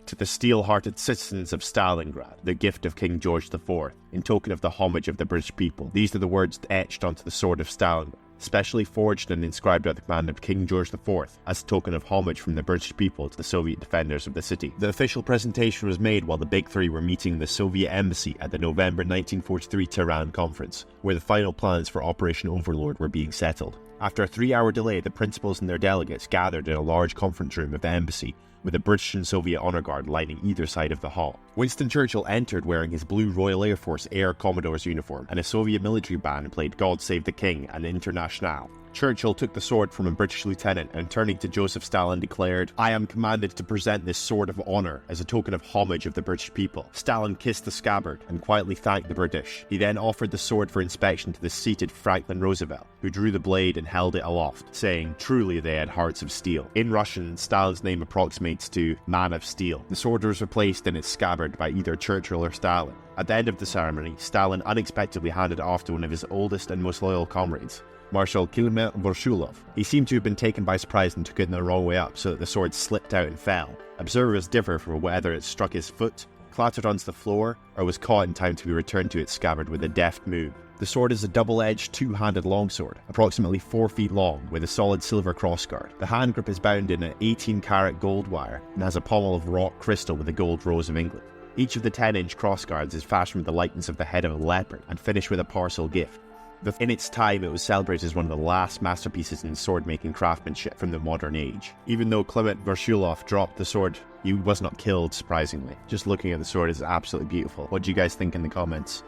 To the steel-hearted citizens of Stalingrad, the gift of King George IV, in token of the homage of the British people. These are the words etched onto the Sword of Stalingrad, specially forged and inscribed at the command of King George IV, as a token of homage from the British people to the Soviet defenders of the city. The official presentation was made while the Big Three were meeting in the Soviet embassy at the November 1943 Tehran conference, where the final plans for Operation Overlord were being settled. After a 3-hour delay, the principals and their delegates gathered in a large conference room of the embassy, with the British and Soviet honour guard lining either side of the hall. Winston Churchill entered wearing his blue Royal Air Force Air Commodore's uniform, and a Soviet military band played God Save the King and Internationale. Churchill took the sword from a British lieutenant and, turning to Joseph Stalin, declared, "I am commanded to present this sword of honour as a token of homage of the British people." Stalin kissed the scabbard and quietly thanked the British. He then offered the sword for inspection to the seated Franklin Roosevelt, who drew the blade and held it aloft, saying, "Truly they had hearts of steel." In Russian, Stalin's name approximates to "man of steel." The sword was replaced in its scabbard by either Churchill or Stalin. At the end of the ceremony, Stalin unexpectedly handed it off to one of his oldest and most loyal comrades, Marshal Kilmer Vorshulov. He seemed to have been taken by surprise and took it in the wrong way up, so that the sword slipped out and fell. Observers differ for whether it struck his foot, clattered onto the floor, or was caught in time to be returned to its scabbard with a deft move. The sword is a double-edged, two-handed longsword, approximately 4 feet long, with a solid silver crossguard. The hand grip is bound in an 18-karat gold wire and has a pommel of wrought crystal with a gold rose of England. Each of the 10-inch crossguards is fashioned with the likeness of the head of a leopard and finished with a parcel gift. In its time, it was celebrated as one of the last masterpieces in sword-making craftsmanship from the modern age. Even though Clement Vorshulov dropped the sword, he was not killed, surprisingly. Just looking at the sword is absolutely beautiful. What do you guys think in the comments?